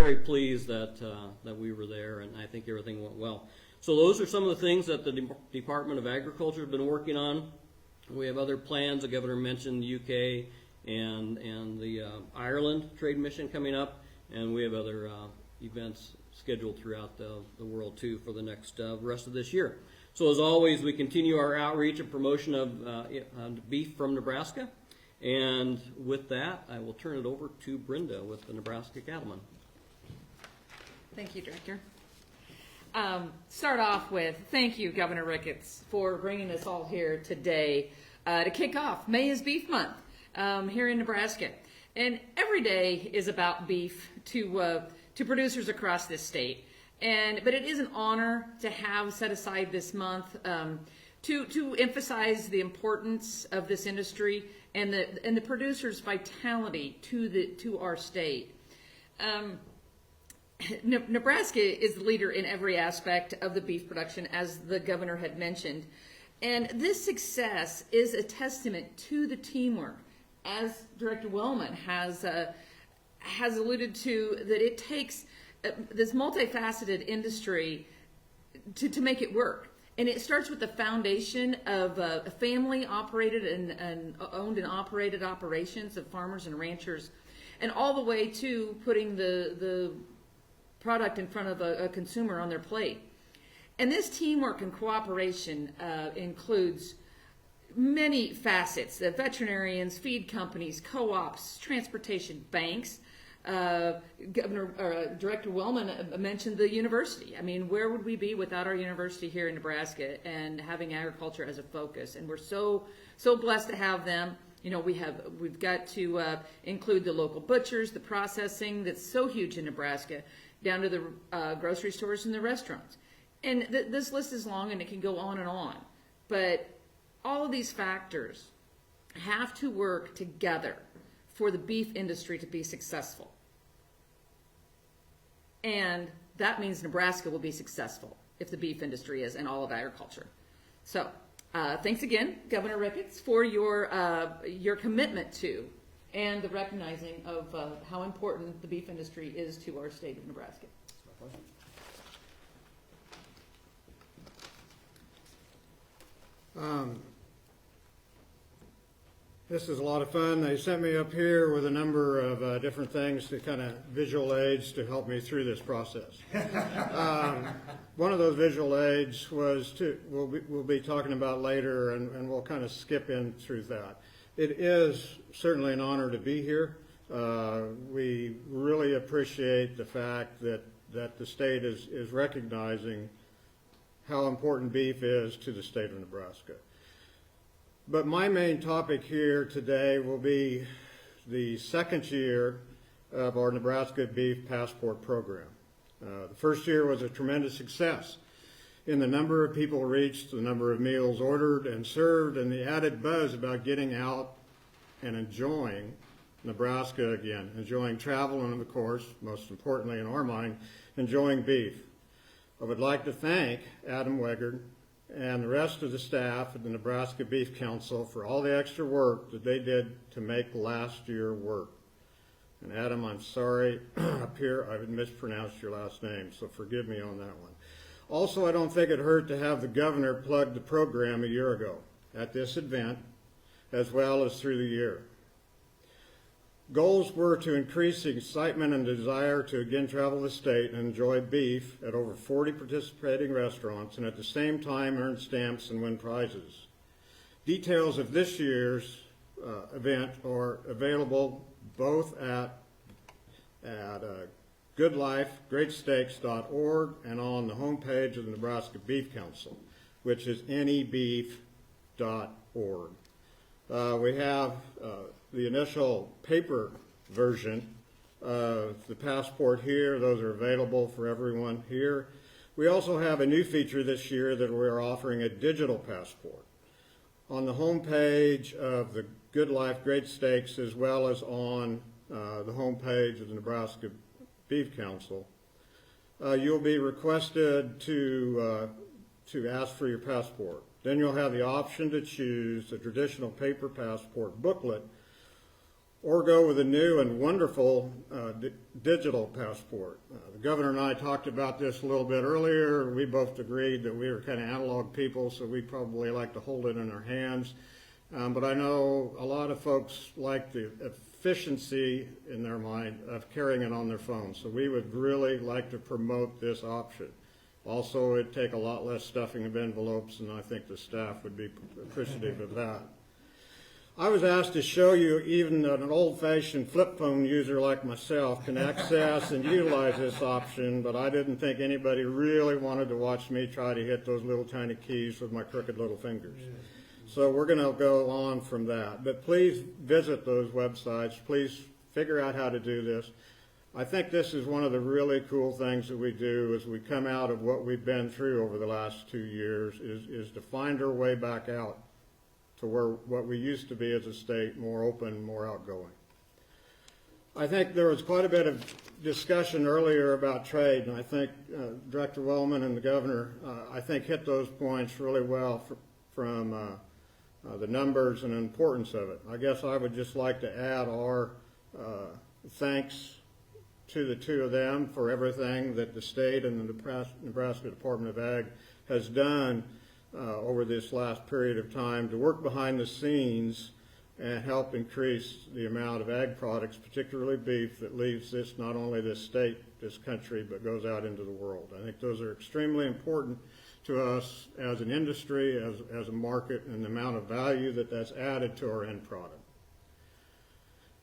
very pleased that that we were there, and I think everything went well. So those are some of the things that the Department of Agriculture has been working on. We have other plans. The governor mentioned the UK and the Ireland trade mission coming up, and we have other events scheduled throughout the world too for the next rest of this year. So as always, we continue our outreach and promotion of beef from Nebraska. And with that, I will turn it over to Brenda with the Nebraska Cattlemen. Thank you, Director. Start off with thank you, Governor Ricketts, for bringing us all here today to kick off May is Beef Month here in Nebraska. And every day is about beef to producers across this state. But it is an honor to have set aside this month to emphasize the importance of this industry and the producers' vitality to our state. Nebraska is the leader in every aspect of the beef production, as the governor had mentioned. And this success is a testament to the teamwork, as Director Wellman has alluded to, that it takes this multifaceted industry to make it work. And it starts with the foundation of family-operated and owned and operated operations of farmers and ranchers, and all the way to putting the product in front of a consumer on their plate. And this teamwork and cooperation includes many facets: the veterinarians, feed companies, co-ops, transportation, banks. Director Wellman mentioned the university. I mean, where would we be without our university here in Nebraska and having agriculture as a focus? And we're so blessed to have them. You know, we've got to include the local butchers, the processing that's so huge in Nebraska, down to the grocery stores and the restaurants. And this list is long and it can go on and on. But all of these factors have to work together for the beef industry to be successful. And that means Nebraska will be successful if the beef industry is, and all of agriculture. So thanks again, Governor Ricketts, for your commitment to and the recognizing of how important the beef industry is to our state of Nebraska. My pleasure. This is a lot of fun. They sent me up here with a number of different things to kind of visual aids to help me through this process. One of those visual aids was we'll be talking about later, and we'll kind of skip in through that. It is certainly an honor to be here. We really appreciate the fact that the state is recognizing how important beef is to the state of Nebraska. But my main topic here today will be the second year of our Nebraska Beef Passport program. The first year was a tremendous success in the number of people reached, the number of meals ordered and served, and the added buzz about getting out and enjoying Nebraska again, enjoying travel, and of course, most importantly in our mind, enjoying beef. I would like to thank Adam Weggard and the rest of the staff at the Nebraska Beef Council for all the extra work that they did to make last year work. And Adam, I'm sorry, up here I mispronounced your last name, so forgive me on that one. Also, I don't think it hurt to have the governor plug the program a year ago at this event, as well as through the year. Goals were to increase the excitement and desire to again travel the state and enjoy beef at over 40 participating restaurants, and at the same time earn stamps and win prizes. Details of this year's event are available both at goodlifegreatsteaks.org and on the homepage of the Nebraska Beef Council, which is nebeef.org. We have the initial paper version of the passport here. Those are available for everyone here. We also have a new feature this year that we're offering, a digital passport. On the homepage of the Good Life Great Steaks, as well as on the homepage of the Nebraska Beef Council, you'll be requested to ask for your passport. Then you'll have the option to choose the traditional paper passport booklet or go with a new and wonderful digital passport. The governor and I talked about this a little bit earlier. We both agreed that we were kind of analog people, so we probably like to hold it in our hands. But I know a lot of folks like the efficiency in their mind of carrying it on their phone. So we would really like to promote this option. Also, it'd take a lot less stuffing of envelopes, and I think the staff would be appreciative of that. I was asked to show you even that an old-fashioned flip phone user like myself can access and utilize this option, but I didn't think anybody really wanted to watch me try to hit those little tiny keys with my crooked little fingers. So we're going to go on from that. But please visit those websites. Please figure out how to do this. I think this is one of the really cool things that we do as we come out of what we've been through over the last 2 years is to find our way back out to where what we used to be as a state, more open, more outgoing. I think there was quite a bit of discussion earlier about trade, and I think Director Wellman and the governor, I think, hit those points really well from the numbers and importance of it. I guess I would just like to add our thanks to the two of them for everything that the state and the Nebraska Department of Ag has done over this last period of time to work behind the scenes and help increase the amount of ag products, particularly beef, that leaves this, not only this state, this country, but goes out into the world. I think those are extremely important to us as an industry, as a market, and the amount of value that that's added to our end product.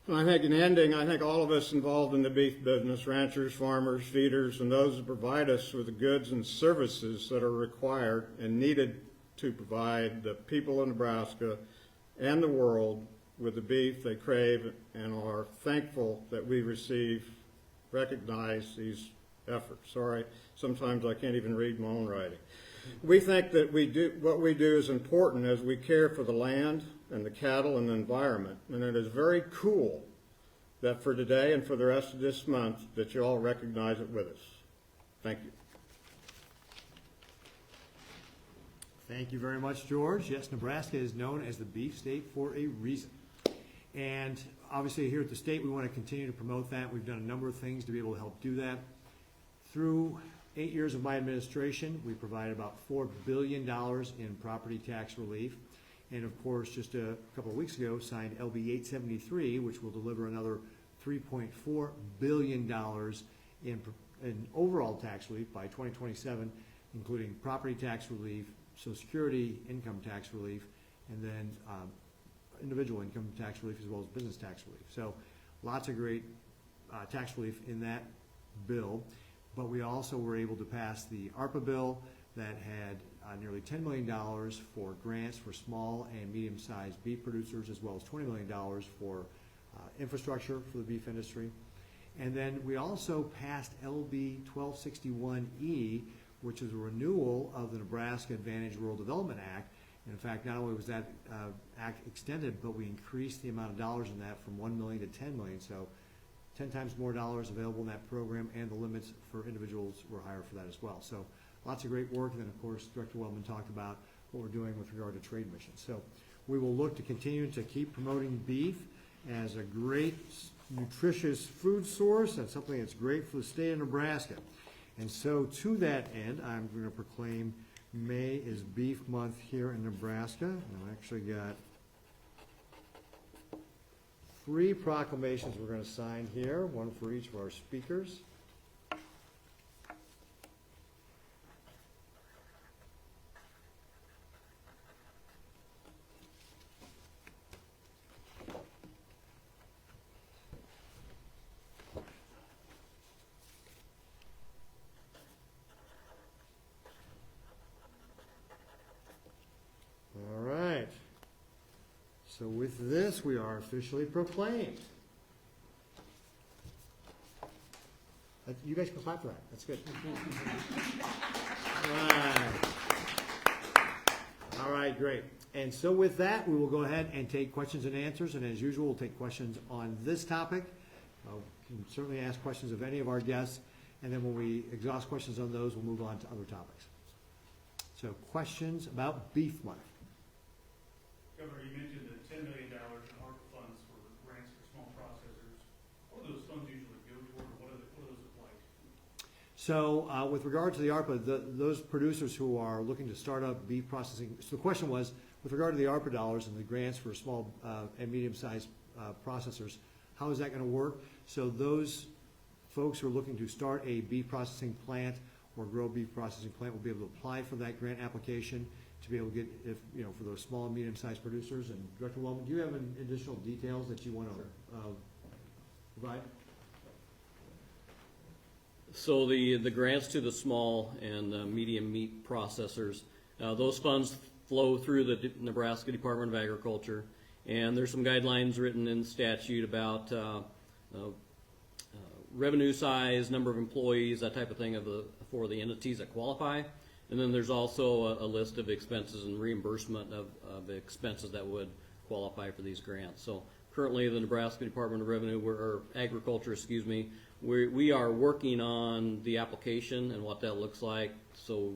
And I think in ending, I think all of us involved in the beef business, ranchers, farmers, feeders, and those that provide us with the goods and services that are required and needed to provide the people of Nebraska and the world with the beef they crave, and are thankful that we recognize these efforts. Sorry, sometimes I can't even read my own writing. We think that what we do is important as we care for the land and the cattle and the environment, and it is very cool that for today and for the rest of this month that you all recognize it with us. Thank you. Thank you very much, George. Yes, Nebraska is known as the beef state for a reason. And obviously here at the state, we want to continue to promote that. We've done a number of things to be able to help do that. Through 8 years of my administration, we provided about $4 billion in property tax relief. And of course, just a couple of weeks ago, signed LB 873, which will deliver another $3.4 billion in overall tax relief by 2027, including property tax relief, Social Security income tax relief, and then individual income tax relief as well as business tax relief. So lots of great tax relief in that bill. But we also were able to pass the ARPA bill that had nearly $10 million for grants for small and medium-sized beef producers, as well as $20 million for infrastructure for the beef industry. And then we also passed LB 1261E, which is a renewal of the Nebraska Advantage Rural Development Act. And in fact, not only was that act extended, but we increased the amount of dollars in that from $1 million to $10 million. So 10 times more dollars available in that program, and the limits for individuals were higher for that as well. So lots of great work. And then, of course, Director Wellman talked about what we're doing with regard to trade missions. So we will look to continue to keep promoting beef as a great, nutritious food source and something that's great for the state of Nebraska. And so to that end, I'm going to proclaim May is Beef Month here in Nebraska. And I've actually got 3 proclamations we're going to sign here, one for each of our speakers. All right. So with this, we are officially proclaimed. You guys can clap for that. That's good. All right, great. And so with that, we will go ahead and take questions and answers. And as usual, we'll take questions on this topic. You can certainly ask questions of any of our guests. And then when we exhaust questions on those, we'll move on to other topics. So questions about Beef Month. Governor, you mentioned the $10 million in ARPA funds for grants for small So with regard to the ARPA, those producers who are looking to start up beef processing, so the question was, with regard to the ARPA dollars and the grants for small and medium-sized processors, how is that going to work? So those folks who are looking to start a beef processing plant or grow beef processing plant will be able to apply for that grant application to be able to get, if, you know, for those small and medium-sized producers. And Director Wellman, do you have any additional details that you want to provide? So the grants to the small and medium meat processors, those funds flow through the Nebraska Department of Agriculture, and there's some guidelines written in the statute about revenue size, number of employees, that type of thing for the entities that qualify. And then there's also a list of expenses and reimbursement of expenses that would qualify for these grants. So currently the Nebraska Department of Revenue, or Agriculture, excuse me, we are working on the application and what that looks like, so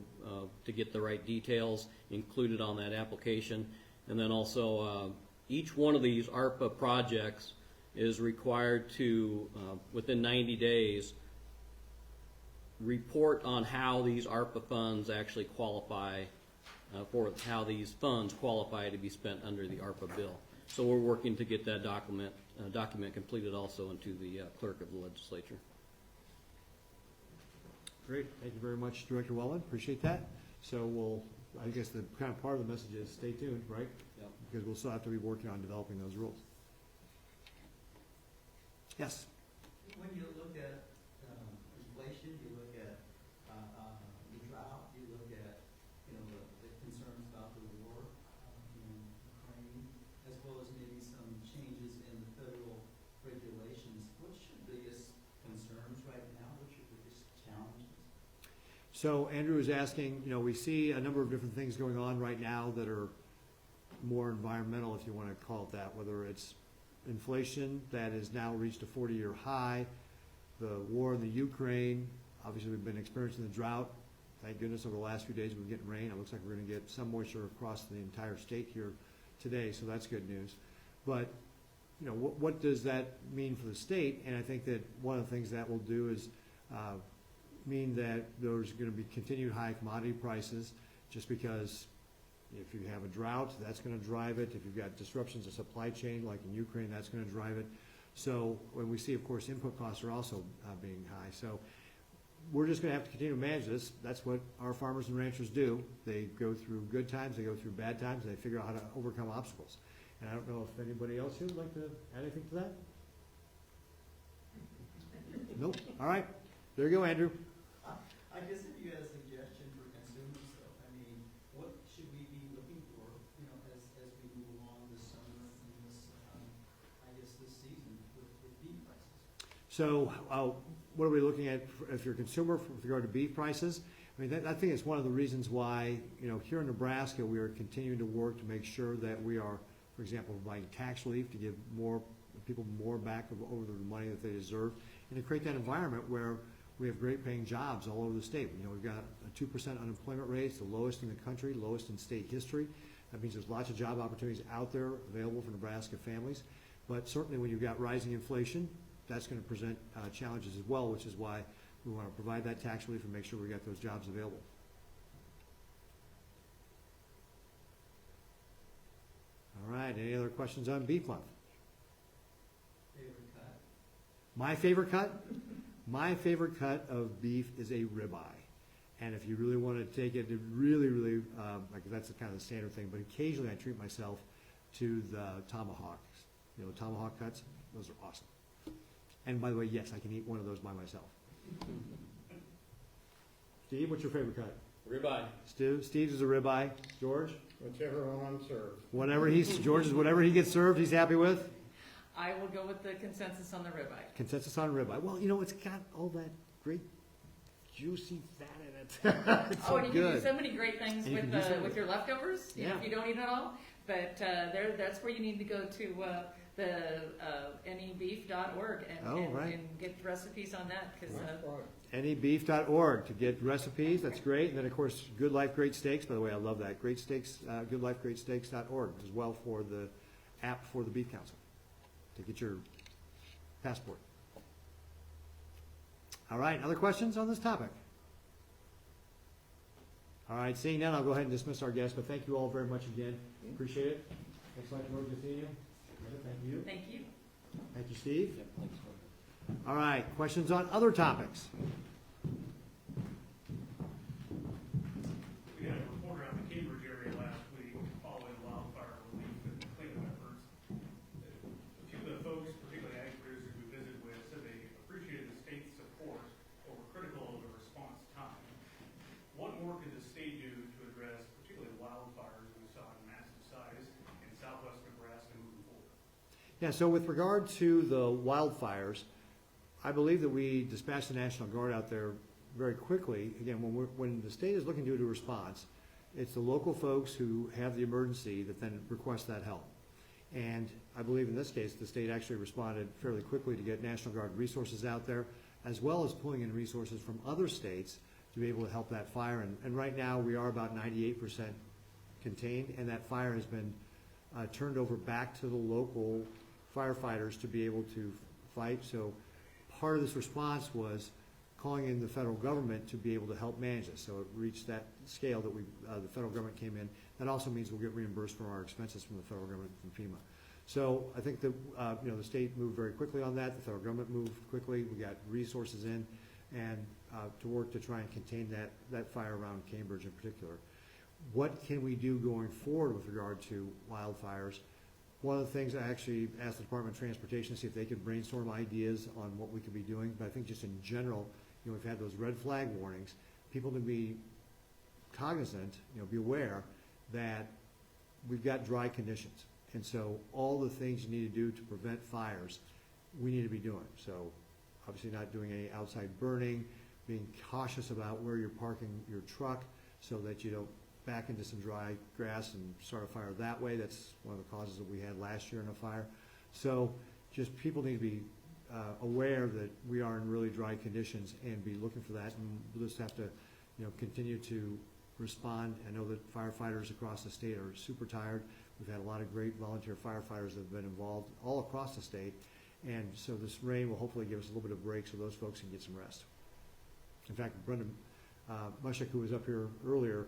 to get the right details included on that application. And then also each one of these ARPA projects is required to, within 90 days, report on how these ARPA funds actually qualify, for how these funds qualify to be spent under the ARPA bill. So we're working to get that document completed also into the clerk of the legislature. Great, thank you very much, Director Wellman, appreciate that. So I guess the kind of part of the message is stay tuned, right? Yep. Because we'll still have to be working on developing those rules. Yes? When you look at inflation, you look at the drought, you look at, you know, the concerns about the war in Ukraine, as well as maybe some changes in the federal regulations, what's your biggest concerns right now? What's your biggest challenges? So Andrew is asking, you know, we see a number of different things going on right now that are more environmental, if you want to call it that, whether it's inflation that has now reached a 40-year high, the war in the Ukraine, obviously we've been experiencing the drought. Thank goodness over the last few days we've been getting rain. It looks like we're going to get some moisture across the entire state here today, so that's good news. But, you know, what does that mean for the state? And I think that one of the things that will do is mean that there's going to be continued high commodity prices, just because if you have a drought, that's going to drive it. If you've got disruptions of supply chain, like in Ukraine, that's going to drive it. So when we see, of course, input costs are also being high. So we're just going to have to continue to manage this. That's what our farmers and ranchers do. They go through good times, they go through bad times, and they figure out how to overcome obstacles. And I don't know if anybody else here would like to add anything to that? Nope. All right. There you go, Andrew. I guess if you had a suggestion for consumers, though, I mean, what should we be looking for, you know, as we move along this summer and this, I guess this season with beef prices? So what are we looking at if you're a consumer with regard to beef prices? I mean, I think it's one of the reasons why, you know, here in Nebraska, we are continuing to work to make sure that we are, for example, providing tax relief to give more people more back over the money that they deserve, and to create that environment where we have great paying jobs all over the state. You know, we've got a 2% unemployment rate, it's the lowest in the country, lowest in state history. That means there's lots of job opportunities out there available for Nebraska families. But certainly when you've got rising inflation, that's going to present challenges as well, which is why we want to provide that tax relief and make sure we got those jobs available. All right, any other questions on beef month? Favorite cut? My favorite cut? My favorite cut of beef is a ribeye. And if you really want to take it, really, like that's the kind of the standard thing, but occasionally I treat myself to the tomahawks. You know, tomahawk cuts, those are awesome. And by the way, yes, I can eat one of those by myself. Steve, what's your favorite cut? Ribeye. Steve's is a ribeye. George? Whichever one I'm served. George's whatever he gets served, he's happy with. I will go with the consensus on the ribeye. Consensus on ribeye. Well, you know, it's got all that great juicy fat in it. It's so Oh, and you can do good. so many great things And you can do so with your leftovers, you know, Yeah. if you don't eat it all. But that's where you need to go to the nebeef.org and get recipes on that. Cause, Nebeef.org to get recipes. That's great. And then, of course, Good Life Great Steaks. By the way, I love that. Great Steaks, goodlifegreatsteaks.org as well for the app for the Beef Council to get your passport. All right, other questions on this topic? All right, seeing none, I'll go ahead and dismiss our guests, but thank you all very much again. Appreciate it. Thanks a lot, George, to see you. Thank you. Thank you. Thank you, Steve. All right, questions on other topics? We had a reporter out in the Cambridge area last week following wildfire relief and cleanup efforts. A few of the folks, particularly ag producers we visited with, said they appreciated the state's support but were critical of the response time. What more could the state do to address particularly wildfires we saw in massive size in southwest Nebraska moving forward? Yeah, so with regard to the wildfires, I believe that we dispatched the National Guard out there very quickly. Again, when the state is looking to do a response, it's the local folks who have the emergency that then request that help. And I believe in this case, the state actually responded fairly quickly to get National Guard resources out there, as well as pulling in resources from other states to be able to help that fire. And right now, we are about 98% contained, and that fire has been turned over back to the local firefighters to be able to fight. So part of this response was calling in the federal government to be able to help manage this. So it reached that scale that the federal government came in. That also means we'll get reimbursed for our expenses from the federal government, from FEMA. So I think that the state moved very quickly on that. The federal government moved quickly. We got resources in and to work to try and contain that fire around Cambridge in particular. What can we do going forward with regard to wildfires? One of the things I actually asked the Department of Transportation to see if they could brainstorm ideas on what we could be doing. But I think just in general, we've had those red flag warnings. People to be cognizant, be aware that we've got dry conditions. And so all the things you need to do to prevent fires, we need to be doing. So obviously not doing any outside burning, being cautious about where you're parking your truck so that you don't back into some dry grass and start a fire that way. That's one of the causes that we had last year in a fire. So just people need to be aware that we are in really dry conditions and be looking for that, and we'll just have to continue to respond. I know that firefighters across the state are super tired. We've had a lot of great volunteer firefighters that have been involved all across the state, and so this rain will hopefully give us a little bit of break so those folks can get some rest. In fact, Brenda Mushik, who was up here earlier,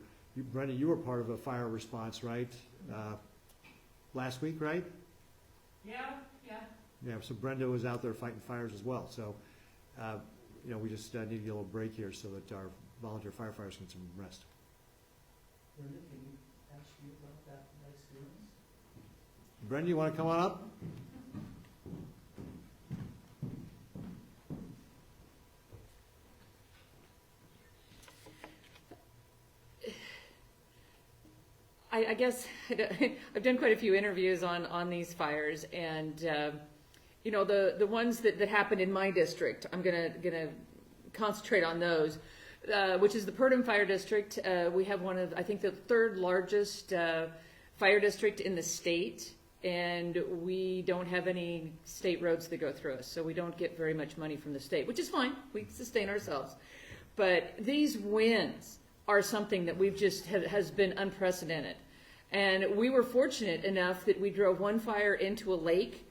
Brenda, you were part of a fire response, right? Last week, right? Yeah. Yeah, so Brenda was out there fighting fires as well. So, we just need to get a little break here so that our volunteer firefighters can get some rest. Brenda, can you ask you about that experience? Brenda, you want to come on up? I guess I've done quite a few interviews on these fires, and the ones that happened in my district, I'm gonna concentrate on those, which is the Purdom Fire District. We have one of, I think, the third largest fire district in the state, and we don't have any state roads that go through us, so we don't get very much money from the state, which is fine. We sustain ourselves, but these winds are something that we've just has been unprecedented. And we were fortunate enough that we drove one fire into a lake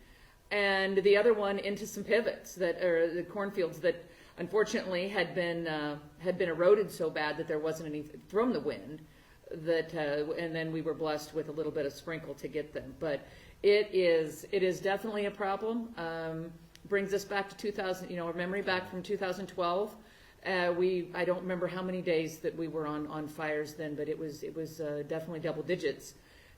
and the other one into some pivots or the cornfields that unfortunately had been eroded so bad that there wasn't any from the wind and then we were blessed with a little bit of sprinkle to get them. But it is definitely a problem. Brings us back to 2000, our memory back from 2012. I don't remember how many days that we were on fires then, but it was definitely double digits,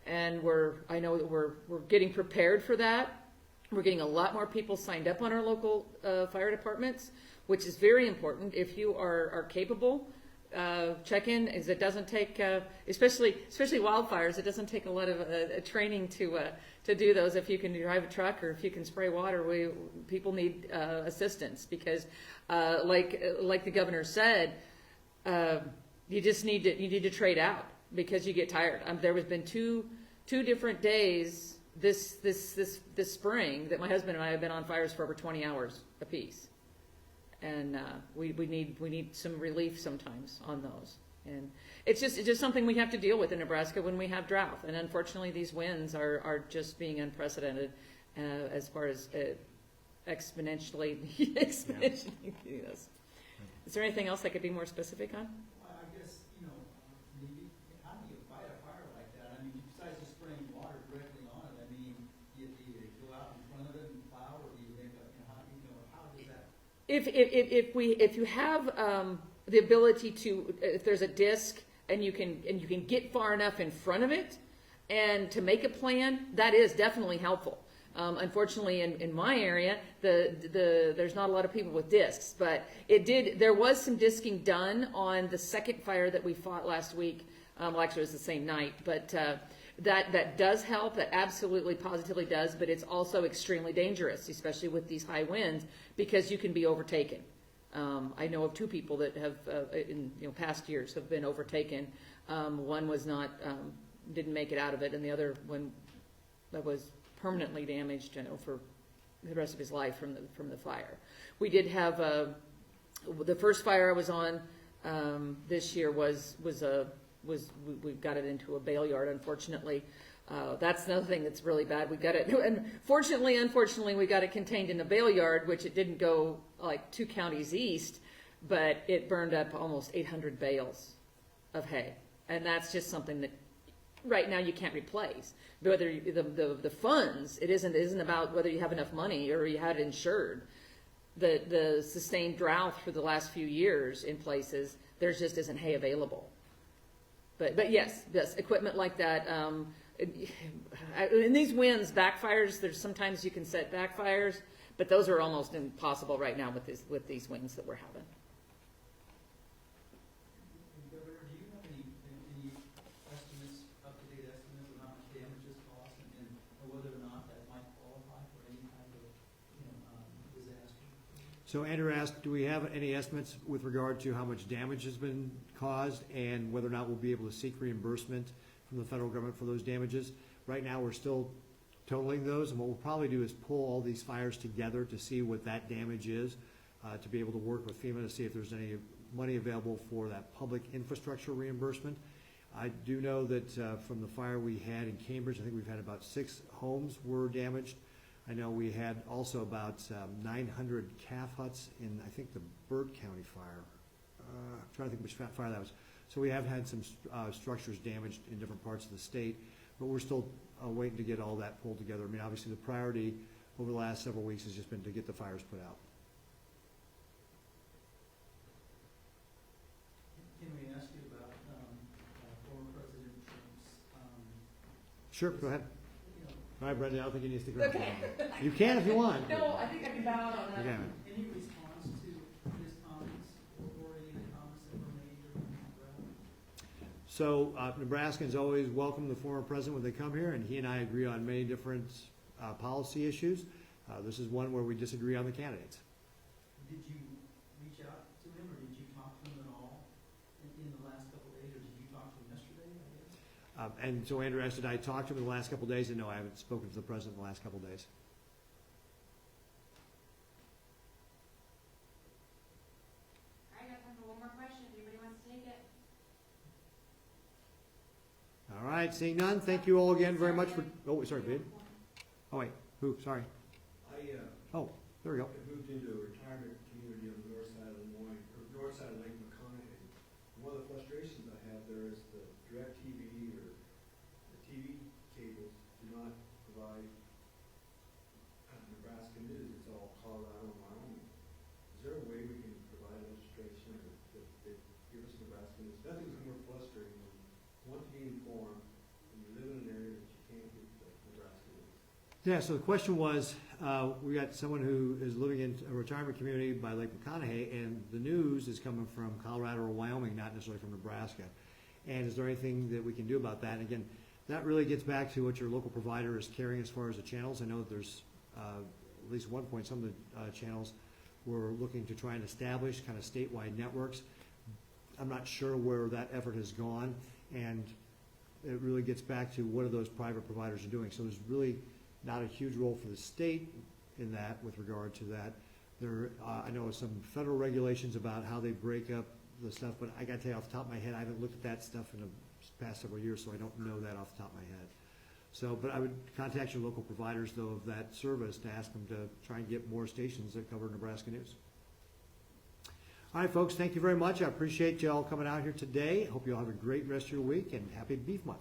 and I know that we're getting prepared for that. We're getting a lot more people signed up on our local fire departments, which is very important. If you are capable, check in. As it doesn't take, especially wildfires, it doesn't take a lot of training to do those. If you can drive a truck or if you can spray water, people need assistance because. Like the governor said, you just need to trade out because you get tired. There has been two different days this spring that my husband and I have been on fires for over 20 hours apiece, and we need some relief sometimes on those. And it's just something we have to deal with in Nebraska when we have drought. And unfortunately, these winds are just being unprecedented as far as exponentially yes. Is there anything else I could be more specific on? I guess, maybe, how do you fight a fire like that? I mean, besides just spraying water directly on it, I mean, do you go out in front of it and plow, or do you make a, how does that? If you have the ability to, if there's a disc and you can get far enough in front of it and to make a plan, that is definitely helpful. Unfortunately, in my area, there's not a lot of people with discs, but there was some disking done on the second fire that we fought last week. Well, actually, it was the same night, but that does help. That absolutely, positively does, but it's also extremely dangerous, especially with these high winds, because you can be overtaken. I know of two people that have, in past years, have been overtaken. One was didn't make it out of it, and the other one that was permanently damaged, for the rest of his life from the fire. We did have the first fire I was on this year was we got it into a bale yard, unfortunately. That's another thing that's really bad. We got it, and unfortunately, we got it contained in a bale yard, which it didn't go like 2 counties east, but it burned up almost 800 bales of hay, and that's just something that right now you can't replace. Whether the funds, it isn't about whether you have enough money or you had it insured. The sustained drought for the last few years in places, there just isn't hay available. But yes, equipment like that. In these winds, backfires. There's sometimes you can set backfires, but those are almost impossible right now with these winds that we're having. Governor, do you have any estimates, up-to-date estimates of how much damage this cost, and whether or not that might qualify for any kind of, disaster? So Andrew asked, do we have any estimates with regard to how much damage has been caused and whether or not we'll be able to seek reimbursement from the federal government for those damages? Right now, we're still totaling those, and what we'll probably do is pull all these fires together to see what that damage is, to be able to work with FEMA to see if there's any money available for that public infrastructure reimbursement. I do know that from the fire we had in Cambridge, I think we've had about 6 homes were damaged. I know we had also about 900 calf huts in, I think, the Burt County fire. I'm trying to think which fire that was. So we have had some structures damaged in different parts of the state, but we're still waiting to get all that pulled together. I mean, obviously the priority over the last several weeks has just been to get the fires put out. Can we ask you about former President Trump's? Sure, go ahead. You know, All right, Brendan, I don't think you need to stick around. Okay. You can if you want. No, I think I can bow out on that. Okay. any response to his comments or any of the comments that were made during that rally? So Nebraskans always welcome the former president when they come here, and he and I agree on many different policy issues. This is one where we disagree on the candidates. Did you reach out to him, or did you talk to him at all in the last couple of days, or did you talk to him yesterday, I guess? And so Andrew asked, did I talk to him in the last couple of days? And no, I haven't spoken to the president in the last couple of days. I got time for one more question, if anybody wants to take it. All right, seeing none, thank you all again very much for, oh, sorry, babe. Oh, wait, who, sorry. Oh, there we go. I moved into a retirement community on the north side of Lemoyne, or north side of Lake McConaughey. One of the frustrations I have there is the direct TV or the TV cables do not provide Nebraska news. It's all Colorado and Wyoming. Is there a way we can provide illustration or that give us Nebraska news? Nothing's more frustrating than want to be informed when you live in an area that you can't get the Nebraska news. Yeah, so the question was, we got someone who is living in a retirement community by Lake McConaughey, and the news is coming from Colorado or Wyoming, not necessarily from Nebraska. And is there anything that we can do about that? And again, that really gets back to what your local provider is carrying as far as the channels. I know that there's, at least at one point, some of the channels were looking to try and establish kind of statewide networks. I'm not sure where that effort has gone, and it really gets back to what are those private providers are doing. So there's really not a huge role for the state in that with regard to that. There, I know some federal regulations about how they break up the stuff, but I gotta tell you off the top of my head, I haven't looked at that stuff in the past several years, so I don't know that off the top of my head. So, but I would contact your local providers though of that service to ask them to try and get more stations that cover Nebraska news. All right, folks, thank you very much. I appreciate you all coming out here today. Hope you all have a great rest of your week, and happy Beef Month.